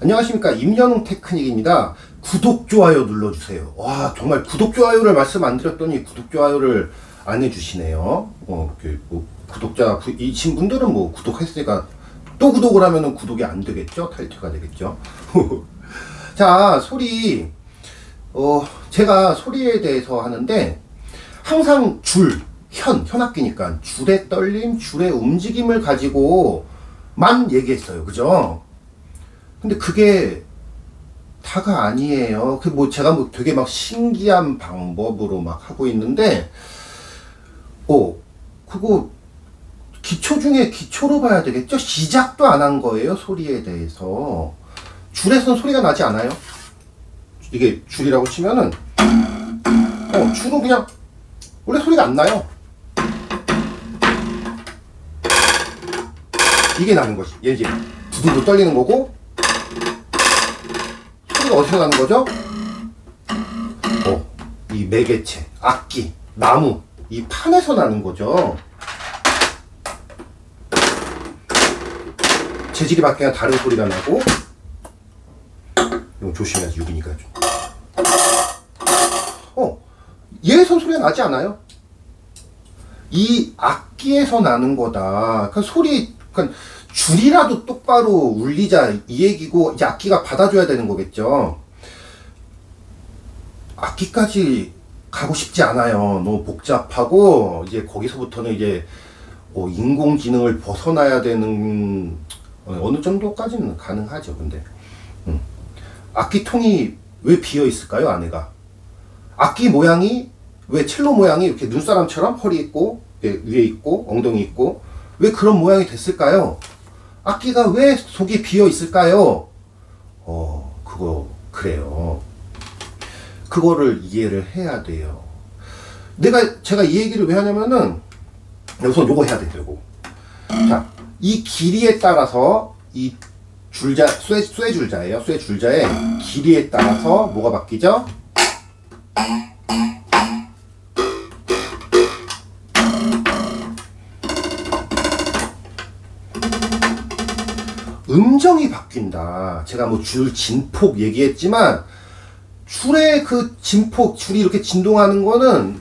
안녕하십니까, 임연웅 테크닉입니다. 구독, 좋아요 눌러주세요. 와, 정말 구독, 좋아요를 말씀 안 드렸더니 구독, 좋아요를 안 해주시네요. 구독자이신 분들은 뭐 구독했으니까 또 구독을 하면은 구독이 안 되겠죠? 탈퇴가 되겠죠? 자, 소리. 제가 소리에 대해서 하는데 항상 현악기니까 줄의 떨림, 줄의 움직임을 가지고만 얘기했어요. 그죠? 근데 그게 다가 아니에요. 제가 되게 막 신기한 방법으로 막 하고 있는데, 그거 기초 중에 기초로 봐야 되겠죠? 시작도 안 한 거예요, 소리에 대해서. 줄에선 소리가 나지 않아요? 이게 줄이라고 치면은, 줄은 그냥, 원래 소리가 안 나요. 이게 나는 거지. 이게 두둥둥 떨리는 거고, 소리가 어디서 나는 거죠? 이 매개체, 악기, 나무, 이 판에서 나는 거죠. 재질이 바뀌면 다른 소리가 나고, 이거 조심해야지, 6이니까 좀. 얘에선 소리가 나지 않아요? 이 악기에서 나는 거다. 줄이라도 똑바로 울리자, 이 얘기고, 이제 악기가 받아줘야 되는 거겠죠. 악기까지 가고 싶지 않아요. 너무 복잡하고, 이제 거기서부터는 이제, 인공지능을 벗어나야 되는, 어느 정도까지는 가능하죠, 근데. 악기통이 왜 비어 있을까요, 안에가? 악기 모양이, 왜 첼로 모양이 이렇게 눈사람처럼 허리 있고, 위에 있고, 엉덩이 있고, 왜 그런 모양이 됐을까요? 악기가 왜 속이 비어 있을까요? 그래요. 그거를 이해를 해야 돼요. 제가 이 얘기를 왜 하냐면은, 우선 요거 해야 되고. 자, 이 길이에 따라서, 이 쇠줄자예요. 쇠줄자의 길이에 따라서 뭐가 바뀌죠? 음정이 바뀐다. 제가 뭐 줄 진폭 얘기했지만, 줄의 그 진폭, 줄이 이렇게 진동하는 거는,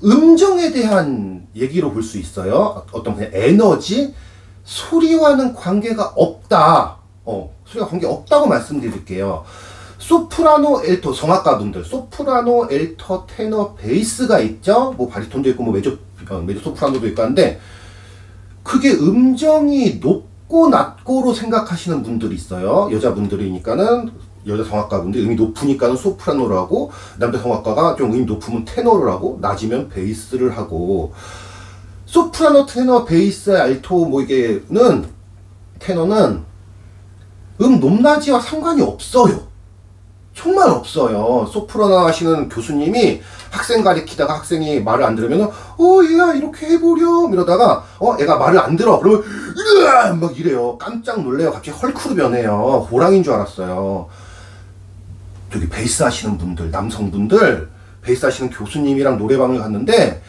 음정에 대한 얘기로 볼 수 있어요. 어떤 그냥 에너지, 소리와는 관계가 없다. 소리가 관계 없다고 말씀드릴게요. 소프라노, 엘토, 성악가분들, 소프라노, 엘터, 테너, 베이스가 있죠? 뭐 바리톤도 있고, 뭐 메조 소프라노도 있고 한데, 그게 음정이 높고 낮고로 생각하시는 분들이 있어요. 여자분들이니까는, 여자 성악가분들이 음이 높으니까는 소프라노를 하고, 남자 성악가가 좀 음이 높으면 테너를 하고, 낮으면 베이스를 하고, 소프라노, 테너, 베이스, 알토, 테너는 높낮이와 상관이 없어요. 정말 없어요. 소프라노 하시는 교수님이 학생 가리키다가 학생이 말을 안 들으면, 얘야, 이렇게 해보렴. 이러다가, 애가 말을 안 들어. 그러면, 으아! 막 이래요. 깜짝 놀래요. 갑자기 헐크로 변해요. 호랑이인 줄 알았어요. 저기 베이스 하시는 분들, 남성분들, 베이스 하시는 교수님이랑 노래방을 갔는데,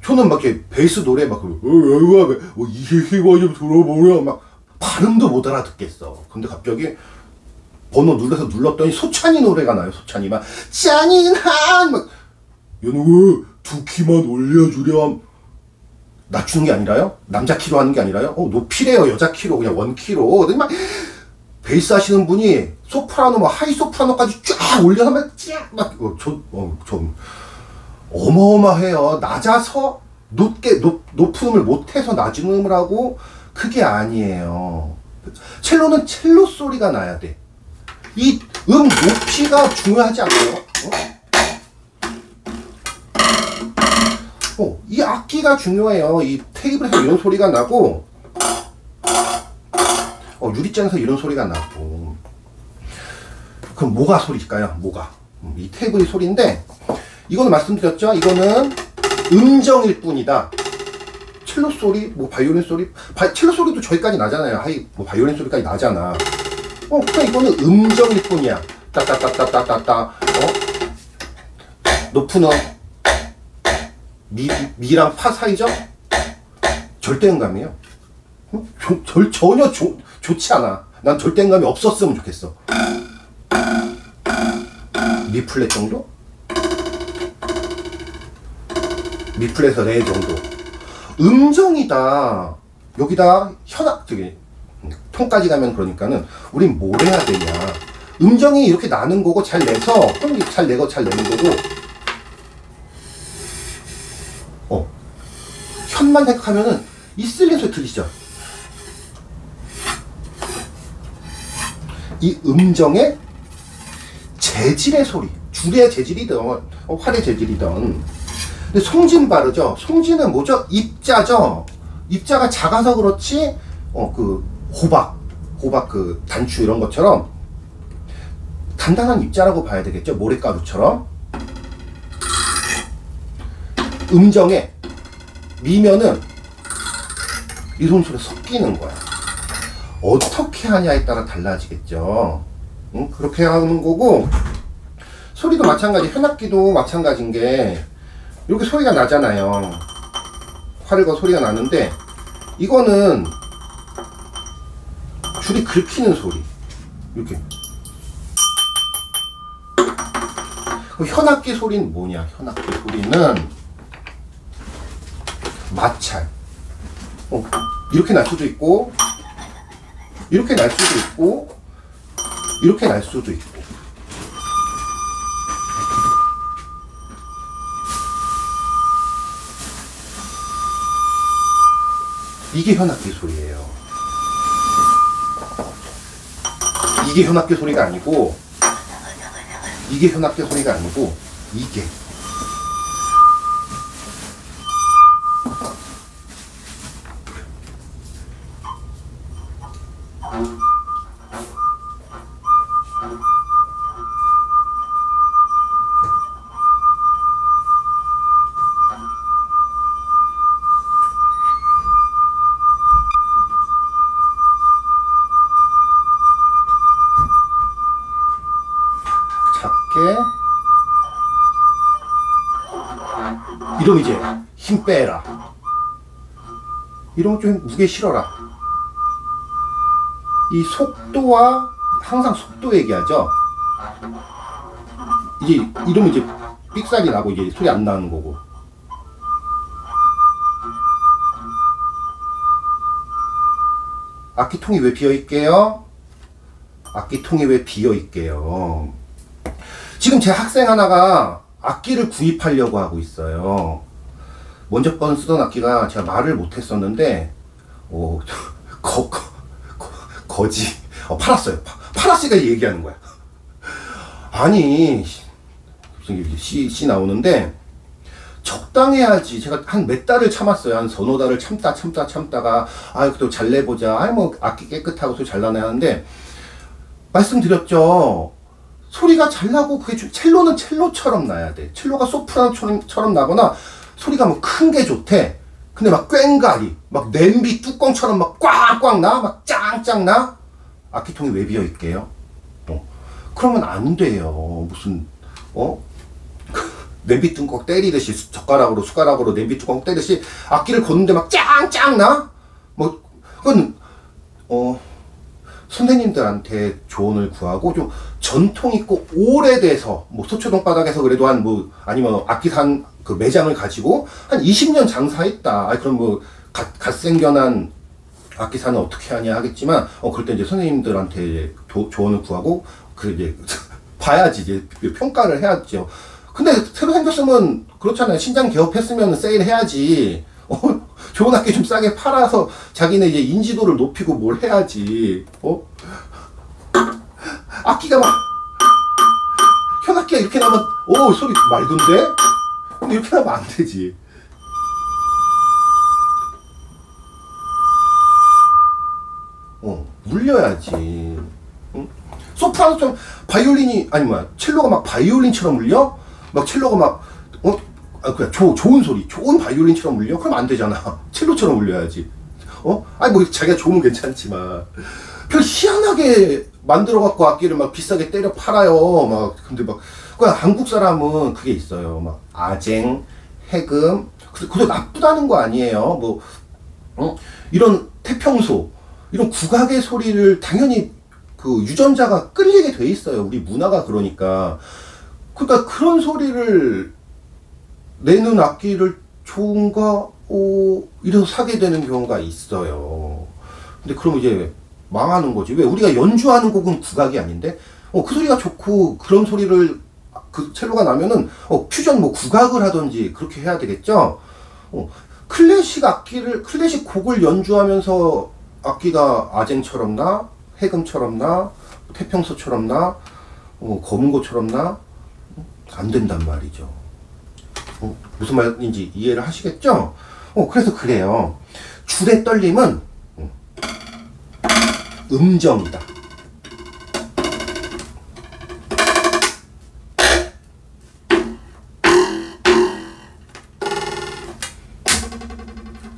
저는 막 이렇게 베이스 노래 막, 이거 좀 들어보려. 막, 발음도 못 알아듣겠어. 근데 갑자기, 번호 눌렀더니 소찬이 노래가 나요. 소찬이 막, 잔인한! 막, 연우, 2키만 올려주렴. 낮추는 게 아니라요? 남자 키로 하는 게 아니라요? 높이래요. 여자 키로. 그냥 1키로. 근데 막, 베이스 하시는 분이 소프라노, 하이 소프라노까지 쫙 올려서 막, 좀, 어마어마해요. 낮아서, 높은 음을 못해서 낮은 음을 하고, 그게 아니에요. 첼로는 첼로 소리가 나야 돼. 이 높이가 중요하지 않아요? 이 악기가 중요해요. 이 테이블에서 이런 소리가 나고, 유리잔에서 이런 소리가 나고. 그럼 뭐가 소리일까요? 이 테이블이 소리인데, 이거는 말씀드렸죠? 이거는 음정일 뿐이다. 첼로 소리, 바이올린 소리, 첼로 소리도 저기까지 나잖아요. 바이올린 소리까지 나잖아. 그냥 이거는 음정일 뿐이야. 따따따따따따따. 높은 미랑 파 사이죠? 절대 음감이에요. 전혀 좋지 않아. 난 절대감이 없었으면 좋겠어. 미 플랫 정도? 미 플랫에서 레 정도. 음정이다. 여기다 현악, 톤까지 가면 그러니까는 우린 뭘 해야 되냐. 음정이 이렇게 나는 거고 잘 내서, 잘 내고 잘 내는 거고, 현만 생각하면은 이 쓸린 소리 들리시죠? 이 음정의 재질의 소리, 줄의 재질이든 활의 재질이든. 근데 송진 바르죠? 송진은 뭐죠? 입자죠? 입자가 작아서 그렇지, 그 호박 그 단추 이런 것처럼 단단한 입자라고 봐야 되겠죠? 모래가루처럼. 음정에 미면은 이런 소리 섞이는 거야. 어떻게 하냐에 따라 달라지겠죠. 응? 그렇게 하는 거고, 소리도 마찬가지, 현악기도 마찬가지인 게, 이렇게 소리가 나잖아요. 활을 거 소리가 나는데, 이거는 줄이 긁히는 소리. 이렇게. 현악기 소리는 뭐냐? 현악기 소리는 마찰. 이렇게 날 수도 있고, 이렇게 날 수도 있고, 이렇게 날 수도 있고. 이게 현악기 소리예요. 이게 현악기 소리가 아니고, 이게 현악기 소리가 아니고, 이게. 이러면 이제 힘 빼라. 이러면 좀 무게 실어라. 이 속도와 항상 속도 얘기하죠. 이제 이러면 이제 삑사리 나고 이제 소리 안 나는 거고. 악기통이 왜 비어 있게요? 악기통이 왜 비어 있게요? 지금 제 학생 하나가 악기를 구입하려고 하고 있어요. 먼저 번 쓰던 악기가 제가 말을 못했었는데, 거지. 팔았어요. 팔았으니까 얘기하는 거야. 아니, 씨 나오는데, 적당해야지. 제가 한 몇 달을 참았어요. 한 서너 달을 참다가, 그래도 잘 내보자. 뭐, 악기 깨끗하고 소리 잘 나네 하는데, 말씀드렸죠. 소리가 잘 나고, 그게 첼로는 첼로처럼 나야 돼. 첼로가 소프라노처럼 나거나, 소리가 뭐 큰 게 좋대. 근데 막 꽹가리, 막 냄비 뚜껑처럼 막 꽝꽝 나? 막 짱짱 나? 악기통이 왜 비어 있게요? 그러면 안 돼요. 무슨, 냄비 뚜껑 때리듯이, 숟가락으로 냄비 뚜껑 때리듯이 악기를 걷는데 막 짱짱 나? 뭐, 그건, 선생님들한테 조언을 구하고 좀 전통 있고 오래돼서 뭐 서초동 바닥에서 그래도 한 뭐 아니면 악기산 그 매장을 가지고 한 20년 장사했다. 그럼 뭐 갓 생겨난 악기사는 어떻게 하냐 하겠지만 그럴 때 이제 선생님들한테 조언을 구하고 그 이제 봐야지 이제 평가를 해야죠. 근데 새로 생겼으면 그렇잖아요. 신장 개업했으면 세일 해야지. 좋은 악기 좀 싸게 팔아서 자기네 이제 인지도를 높이고 뭘 해야지. 악기가 막 현악기가 이렇게 나면 소리 맑은데? 근데 이렇게 나면 안 되지. 울려야지. 응? 소프라노처럼 바이올린이 아니 뭐야 첼로가 막 바이올린처럼 울려? 막 첼로가 막 그냥 좋은 소리, 좋은 바이올린처럼 울려? 그럼 안 되잖아. 첼로처럼 울려야지. 아니 뭐 자기가 좋으면 괜찮지만 별 희한하게 만들어갖고 악기를 막 비싸게 때려 팔아요. 막 근데 막 그냥 한국 사람은 그게 있어요. 막 아쟁, 해금, 그것도 나쁘다는 거 아니에요. 뭐 이런 태평소, 이런 국악의 소리를 당연히 그 유전자가 끌리게 돼 있어요. 우리 문화가 그러니까. 그러니까 그런 소리를 내는 악기를 좋은가? 이래서 사게 되는 경우가 있어요. 근데 그럼 이제 망하는 거지. 왜? 우리가 연주하는 곡은 국악이 아닌데, 그 소리가 좋고, 그런 소리를, 그 첼로가 나면은, 퓨전 뭐 국악을 하든지 그렇게 해야 되겠죠? 클래식 곡을 연주하면서 악기가 아쟁처럼 나, 해금처럼 나, 태평소처럼 나, 검은고처럼 나, 안 된단 말이죠. 무슨 말인지 이해를 하시겠죠? 그래서 그래요. 줄의 떨림은 음정이다.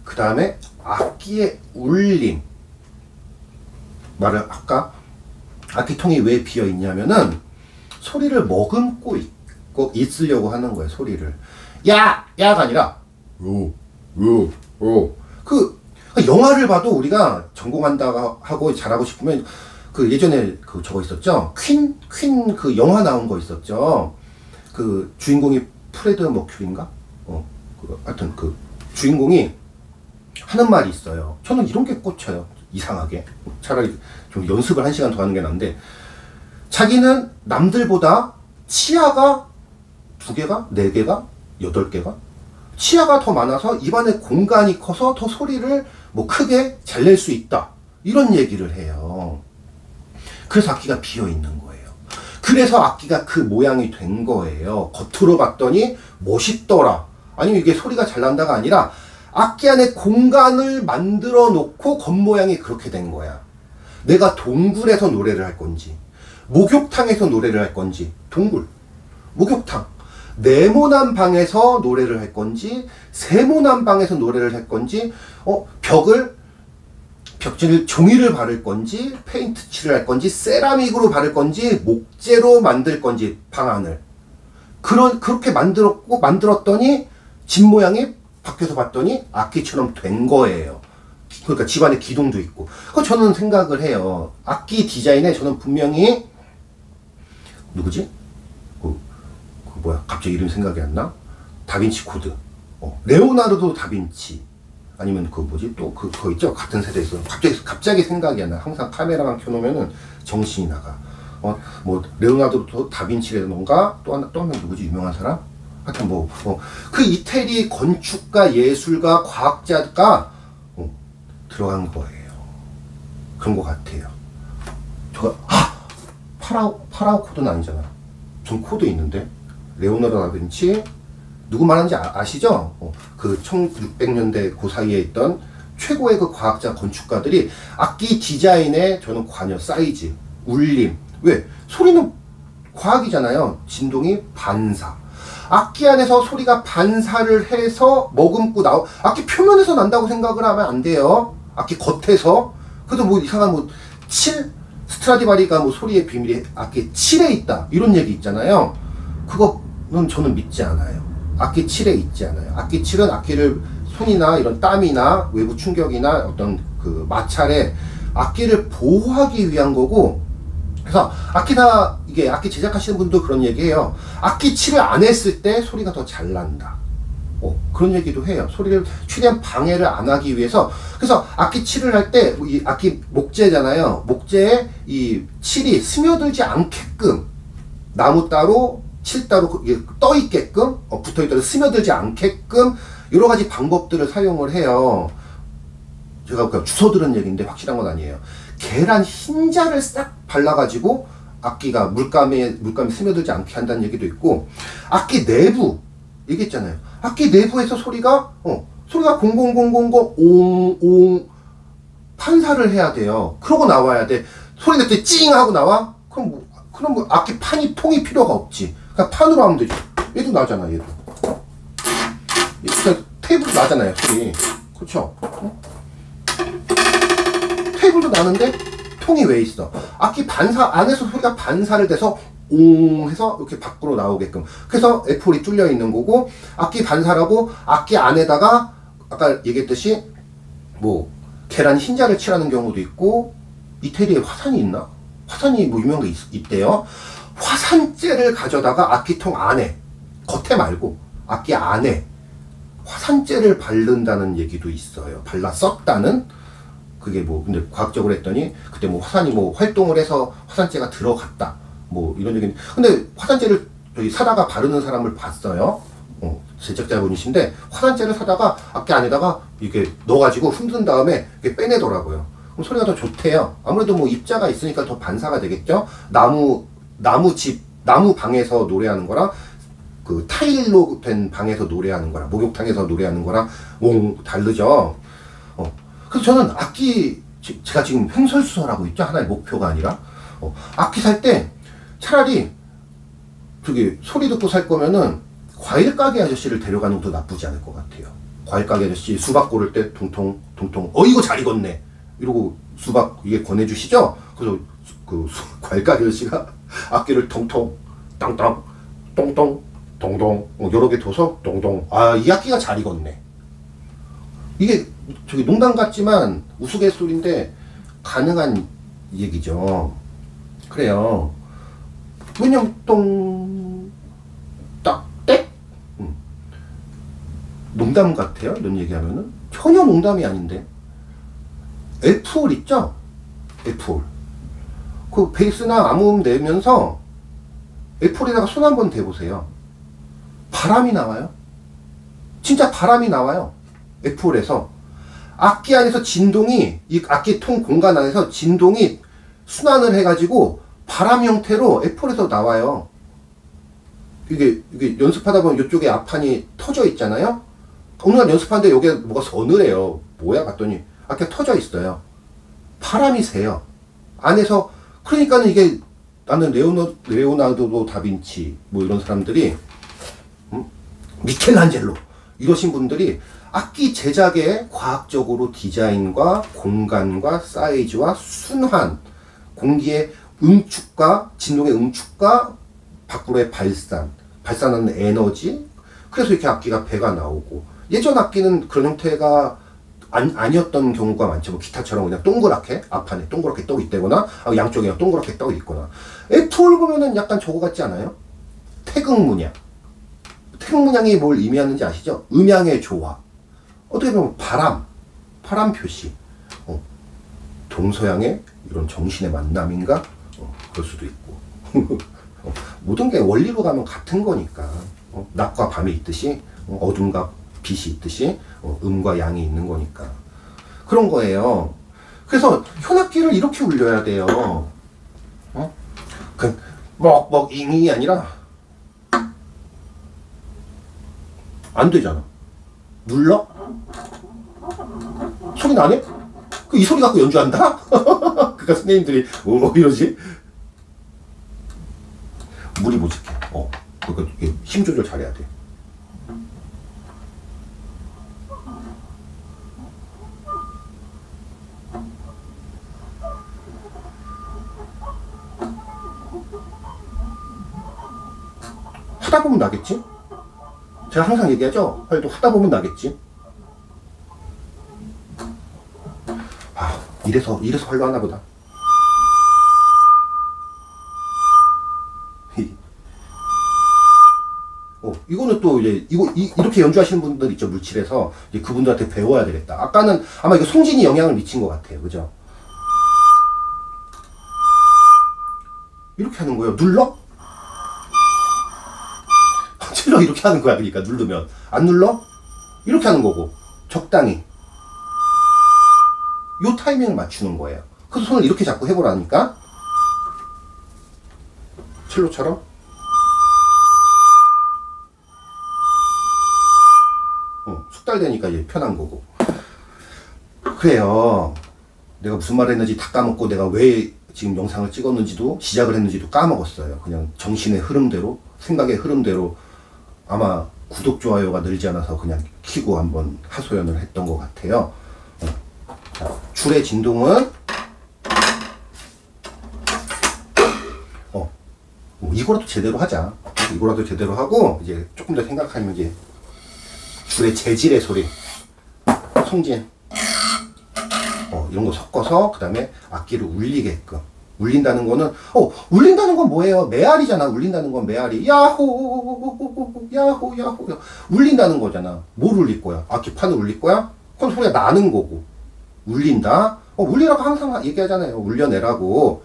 그 다음에 악기의 울림. 말을 아까 악기통이 왜 비어 있냐면은 소리를 머금고 있으려고 하는 거예요. 소리를 야가 아니라 그 영화를 봐도 우리가 전공한다고 하고 잘하고 싶으면 그 예전에 그 저거 있었죠. 퀸 그 영화 나온 거 있었죠. 그 주인공이 프레드 머큐리인가? 하여튼 그 주인공이 하는 말이 있어요. 저는 이런 게 꽂혀요. 이상하게. 차라리 좀 연습을 1시간 더 하는 게 나은데, 자기는 남들보다 치아가 2개가? 4개가? 8개가? 치아가 더 많아서 입안에 공간이 커서 더 소리를 뭐 크게 잘 낼 수 있다. 이런 얘기를 해요. 그래서 악기가 비어 있는 거예요. 그래서 악기가 그 모양이 된 거예요. 겉으로 봤더니 멋있더라. 아니면 이게 소리가 잘 난다가 아니라 악기 안에 공간을 만들어 놓고 겉모양이 그렇게 된 거야. 내가 동굴에서 노래를 할 건지, 목욕탕에서 노래를 할 건지, 동굴, 목욕탕, 네모난 방에서 노래를 할 건지, 세모난 방에서 노래를 할 건지, 벽지를 종이를 바를 건지, 페인트 칠을 할 건지, 세라믹으로 바를 건지, 목재로 만들 건지, 방안을. 그렇게 만들었더니, 집 모양이 밖에서 봤더니 악기처럼 된 거예요. 그러니까 집안에 기둥도 있고. 저는 생각을 해요. 악기 디자인에 저는 분명히, 누구지? 뭐야? 갑자기 이름 생각이 안 나? 다빈치 코드. 레오나르도 다빈치. 아니면 그 뭐지? 또 그거 있죠? 같은 세대에서. 갑자기 생각이 안 나. 항상 카메라만 켜놓으면은 정신이 나가. 뭐, 레오나르도 다빈치라던가, 또 한 명 누구지? 유명한 사람? 하여튼 그 이태리 건축가, 예술가, 과학자가 들어간 거예요. 그런 것 같아요. 파라오 코드는 아니잖아. 무슨 코드 있는데? 레오나르도 다빈치, 누구 말하는지 아시죠? 그 1600년대 그 사이에 있던 최고의 그 과학자, 건축가들이 악기 디자인에 저는 관여, 사이즈, 울림. 왜? 소리는 과학이잖아요. 진동이 반사. 악기 안에서 소리가 반사를 해서 머금고 악기 표면에서 난다고 생각을 하면 안 돼요. 악기 겉에서. 그래도 뭐 이상한 스트라디바리가 뭐 소리의 비밀이 악기 7에 있다. 이런 얘기 있잖아요. 그거는 저는 믿지 않아요. 악기 7에 있지 않아요. 악기 7은 악기를 손이나 이런 땀이나 외부 충격이나 어떤 그 마찰에 악기를 보호하기 위한 거고, 그래서 이게 악기 제작하시는 분도 그런 얘기해요. 악기 칠을 안 했을 때 소리가 더 잘 난다. 그런 얘기도 해요. 소리를 최대한 방해를 안 하기 위해서. 그래서 악기 칠을 할 때, 이 악기 목재잖아요. 목재에 이 칠이 스며들지 않게끔, 나무 따로, 칠 따로 떠 있게끔, 붙어 있더라도 스며들지 않게끔, 여러 가지 방법들을 사용을 해요. 제가 주워 들은 얘기인데 확실한 건 아니에요. 계란 흰자를 싹 발라가지고 악기가 물감이 스며들지 않게 한다는 얘기도 있고, 악기 내부 얘기했잖아요. 악기 내부에서 소리가 공공공공공 옹옹 판사를 해야 돼요. 그러고 나와야 돼. 소리 낼 때 찡 하고 나와? 그럼 악기 통이 필요가 없지. 그냥 판으로 하면 되죠. 얘도 나잖아. 얘도 테이블도 나잖아요. 소리. 그렇죠? 테이블도 나는데 통이 왜 있어? 악기 반사 안에서 소리가 반사를 돼서 옹 해서 이렇게 밖으로 나오게끔. 그래서 F홀이 뚫려 있는 거고, 악기 반사라고 악기 안에다가 아까 얘기했듯이 뭐 계란 흰자를 칠하는 경우도 있고, 이태리에 화산이 있나? 화산이 뭐 유명한 게 있대요. 화산재를 가져다가 악기통 안에, 겉에 말고 악기 안에 화산재를 바른다는 얘기도 있어요. 발라 썼다는. 그게 뭐 근데 과학적으로 했더니 그때 뭐 화산이 뭐 활동을 해서 화산재가 들어갔다 뭐 이런 얘기. 근데 화산재를 저기 사다가 바르는 사람을 봤어요. 제작자분이신데 화산재를 사다가 악기 안에다가 이렇게 넣어가지고 흔든 다음에 이렇게 빼내더라고요. 그럼 소리가 더 좋대요. 아무래도 뭐 입자가 있으니까 더 반사가 되겠죠. 나무 방에서 노래하는 거랑 그 타일로 된 방에서 노래하는 거랑 목욕탕에서 노래하는 거랑 다르죠. 그래서 저는 악기, 제가 지금 횡설수설하고 있죠. 하나의 목표가 아니라 악기 살 때 차라리 저기 소리 듣고 살 거면은 과일 가게 아저씨를 데려가는 것도 나쁘지 않을 것 같아요. 과일 가게 아저씨 수박 고를 때 통통 이거 잘 익었네 이러고 수박 이게 권해주시죠. 그래서 그 과일 가게 아저씨가 악기를 통통 땅땅 똥똥 동동 여러 개 둬서 동동 이 악기가 잘 익었네. 이게 저기 농담 같지만 우스갯소리인데 가능한 얘기죠. 그래요. 왜냐면 딱땡 농담 같아요. 이런 얘기하면은 전혀 농담이 아닌데. F홀 있죠? F홀. 그 베이스나 암음 내면서 F홀에다가 손 한번 대보세요. 바람이 나와요. 진짜 바람이 나와요. F홀에서 악기 안에서 진동이 이 악기 통 공간 안에서 진동이 순환을 해가지고 바람 형태로 F홀에서 나와요. 이게 연습하다 보면 이쪽에 앞판이 터져 있잖아요. 어느 날 연습하는데 여기에 뭐가 서늘해요. 뭐야 봤더니 악기가 터져 있어요. 바람이 새요. 안에서. 그러니까는 이게 나는 레오나르도 다빈치 뭐 이런 사람들이 미켈란젤로 이러신 분들이 악기 제작에 과학적으로 디자인과 공간과 사이즈와 순환, 공기의 응축과 진동의 응축과 밖으로의 발산하는 에너지. 그래서 이렇게 악기가 배가 나오고, 예전 악기는 그런 형태가 아니었던 경우가 많죠. 뭐 기타처럼 그냥 동그랗게 앞판에 동그랗게 떠 있다거나 양쪽에 동그랗게 떠 있거나. F홀 보면은 약간 저거 같지 않아요? 태극문양. 태극문양이 뭘 의미하는지 아시죠? 음양의 조화. 어떻게 보면 바람 표시. 동서양의 이런 정신의 만남인가? 그럴 수도 있고. 모든 게 원리로 가면 같은 거니까. 낮과 밤이 있듯이 어둠과 빛이 있듯이 음과 양이 있는 거니까. 그런 거예요. 그래서 현악기를 이렇게 울려야 돼요. 그 먹먹 잉이 아니라 안 되잖아. 눌러? 소리 나네? 이 소리 갖고 연주한다? 그러니까 선생님들이 이러지? 물이 부족해. 그러니까 힘 조절 잘해야 돼. 하다 보면 나겠지? 제가 항상 얘기하죠? 활동 하다 보면 나겠지? 이래서 활로 하나 보다. 이거는 또 이제 이렇게 연주하시는 분들 있죠, 물칠에서. 이제 그분들한테 배워야 되겠다. 아까는 아마 이거 송진이 영향을 미친 것 같아요. 그죠? 이렇게 하는 거예요. 눌러? 첼로 이렇게 하는 거야. 그러니까 누르면. 안 눌러? 이렇게 하는 거고. 적당히. 요 타이밍을 맞추는 거예요. 그래서 손을 이렇게 잡고 해보라니까. 첼로처럼. 숙달되니까 이제 편한 거고. 그래요. 내가 무슨 말을 했는지 다 까먹고, 내가 왜 지금 영상을 찍었는지도 시작을 했는지도 까먹었어요. 그냥 정신의 흐름대로, 생각의 흐름대로. 아마 구독, 좋아요가 늘지 않아서 그냥 키고 한번 하소연을 했던 것 같아요. 줄의 진동은 이거라도 제대로 하자. 이거라도 제대로 하고 이제 조금 더 생각하면 이제 줄의 재질의 소리, 송진 이런 거 섞어서 그 다음에 악기를 울리게끔 울린다는 거는, 울린다는 건 뭐예요? 메아리잖아. 울린다는 건 메아리. 야호, 야호, 야호. 울린다는 거잖아. 뭘 울릴 거야? 악기판을 울릴 거야? 그건 소리가 나는 거고. 울린다? 울리라고 항상 얘기하잖아요. 울려내라고.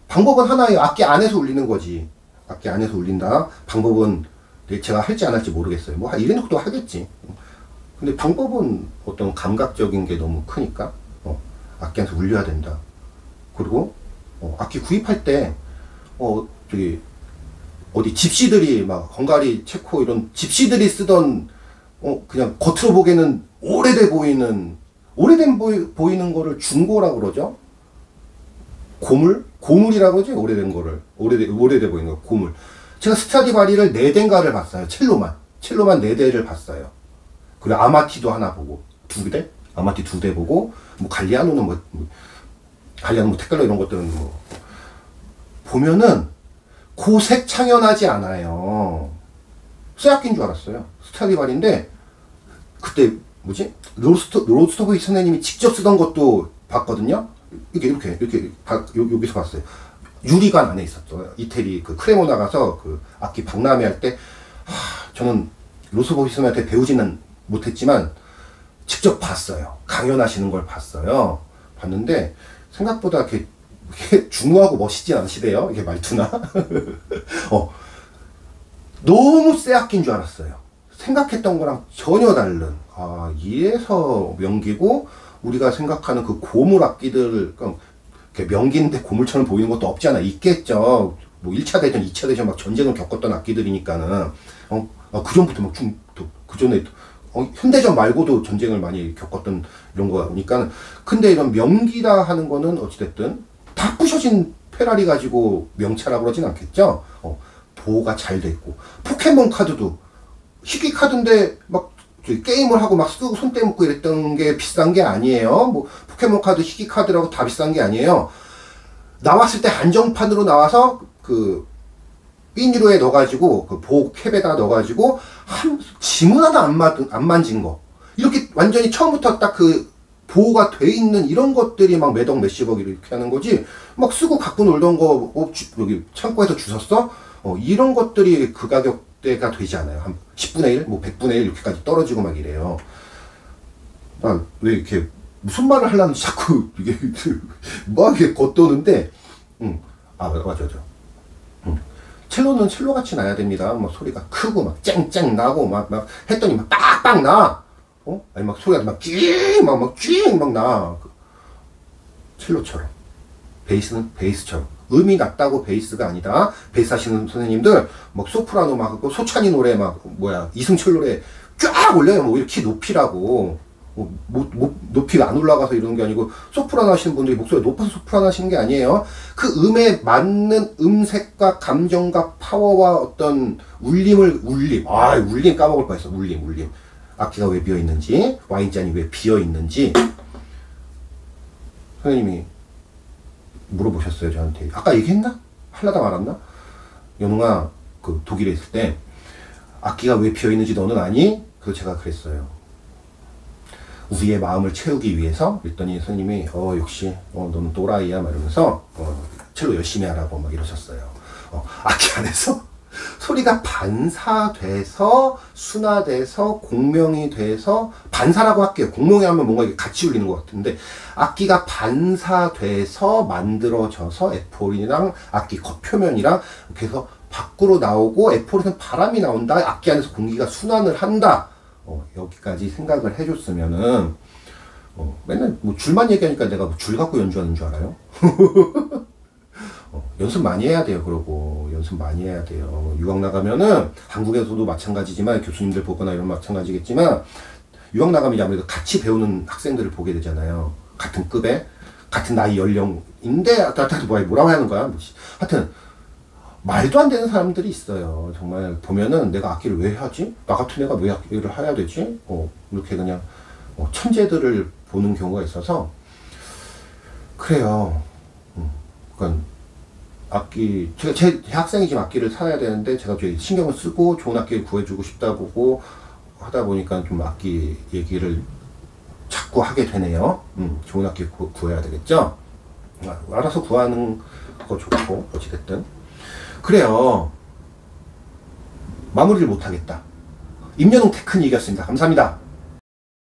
방법은 하나예요. 악기 안에서 울리는 거지. 악기 안에서 울린다. 방법은 제가 할지 안 할지 모르겠어요. 뭐, 이래놓고도 하겠지. 근데 방법은 어떤 감각적인 게 너무 크니까, 악기 안에서 울려야 된다. 그리고, 악기 구입할 때, 저기, 어디 집시들이 막, 헝가리, 체코 이런 집시들이 쓰던, 그냥 겉으로 보기에는 오래돼 보이는, 보이는 거를 중고라고 그러죠? 고물이라고 그러지? 오래된 거를. 오래돼 보이는 거, 고물. 제가 스트라디바리를 4대인가를 봤어요. 첼로만 4대를 봤어요. 그리고 아마티도 하나 보고, 2대? 아마티 2대 보고, 뭐, 갈리아노는 갈리아노 테클러 이런 것들은 보면은, 고색 창연하지 않아요. 쇠악기인 줄 알았어요. 스트라디바리인데, 그때, 로스토브히 선생님이 직접 쓰던 것도 봤거든요? 이렇게, 여기서 봤어요. 유리관 안에 있었어요. 이태리 그 크레모나 가서 그 악기 박람회 할 때, 저는 로스토브히 선생님한테 배우지는 못했지만, 직접 봤어요. 강연하시는 걸 봤어요. 봤는데, 생각보다 이렇게 중후하고 멋있진 않으시대요. 이게 말투나. 너무 쎄 악기인 줄 알았어요. 생각했던 거랑 전혀 다른. 이래서 명기고, 우리가 생각하는 그 고물 악기들, 명기인데 고물처럼 보이는 것도 없지 않아 있겠죠. 뭐 1차 대전, 2차 대전 막 전쟁을 겪었던 악기들이니까는. 그 전부터 막 그 전에, 현대전 말고도 전쟁을 많이 겪었던 이런 거니까. 근데 이런 명기라 하는 거는 어찌됐든 다 부셔진 페라리 가지고 명차라고 그러진 않겠죠. 보호가 잘 돼 있고. 포켓몬 카드도 희귀 카드인데 막 게임을 하고 막 쓰고 손 떼먹고 이랬던 게 비싼 게 아니에요. 뭐 포켓몬 카드 희귀 카드라고 다 비싼 게 아니에요. 나왔을 때 한정판으로 나와서 그 비닐로에 넣어가지고 그 보호 캡에다 넣어가지고 지문 하나 안 만진 거, 이렇게 완전히 처음부터 딱 그 보호가 돼 있는 이런 것들이 막 몇억 몇십억 이렇게 하는 거지. 막 쓰고 갖고 놀던 거 여기 창고에서 주웠어? 이런 것들이 그 가격대가 되지 않아요. 한 10분의 1, 뭐 100분의 1 이렇게까지 떨어지고 막 이래요. 왜 이렇게 무슨 말을 하려는지 자꾸 이게 막 이렇게 겉도는데, 맞아. 첼로는 첼로같이 나야 됩니다. 막 소리가 크고 막 쨍쨍 나고 막 했더니 막 빡빡 나. 아니 막 소리가 막 쥐막 나. 첼로처럼. 베이스는 베이스처럼. 음이 낮다고 베이스가 아니다. 베이스 하시는 선생님들 막 소프라노 막 소찬이 노래 막 이승철 노래 쫙 올려요. 뭐 이렇게 높이라고. 높이가 안 올라가서 이러는 게 아니고, 소프라노 하시는 분들이 목소리가 높아서 소프라노 하시는 게 아니에요. 그 음에 맞는 음색과 감정과 파워와 어떤 울림. 울림 까먹을 뻔했어. 울림. 악기가 왜 비어 있는지, 와인잔이 왜 비어 있는지 선생님이 물어보셨어요, 저한테. 아까 얘기했나? 하려다 말았나? 연웅아, 그 독일에 있을 때 악기가 왜 비어 있는지 너는 아니? 그래서 제가 그랬어요. 우리의 마음을 채우기 위해서. 그랬더니 선생님이 역시 너는 또라이야 막 이러면서 첼로 열심히 하라고 막 이러셨어요. 악기 안에서 소리가 반사돼서 순화돼서 공명이 돼서, 반사라고 할게요. 공명이 하면 뭔가 이게 같이 울리는 것 같은데, 악기가 반사돼서 만들어져서 에포린이랑 악기 겉표면이랑 이렇게 해서 밖으로 나오고, 에포린은 바람이 나온다. 악기 안에서 공기가 순환을 한다. 여기까지 생각을 해줬으면은, 맨날 뭐 줄만 얘기하니까 내가 뭐 줄 갖고 연주하는 줄 알아요? 연습 많이 해야 돼요. 그러고 연습 많이 해야 돼요. 유학 나가면은, 한국에서도 마찬가지지만 교수님들 보거나 이런 마찬가지겠지만, 유학 나가면 이제 아무래도 같이 배우는 학생들을 보게 되잖아요. 같은 급에 같은 나이 연령인데 뭐라고 하는 거야. 하여튼 말도 안 되는 사람들이 있어요. 정말 보면은 내가 악기를 왜 하지? 나 같은 애가 왜 악기를 해야 되지? 이렇게 그냥 천재들을 보는 경우가 있어서 그래요. 그러니까 악기, 제 학생이 지금 악기를 사야 되는데 제가 신경을 쓰고 좋은 악기를 구해주고 싶다고 하다 보니까 좀 악기 얘기를 자꾸 하게 되네요. 좋은 악기 구해야 되겠죠? 알아서 구하는 거 좋고 어찌됐든 그래요. 마무리를 못하겠다. 임연웅 테크닉이었습니다. 감사합니다.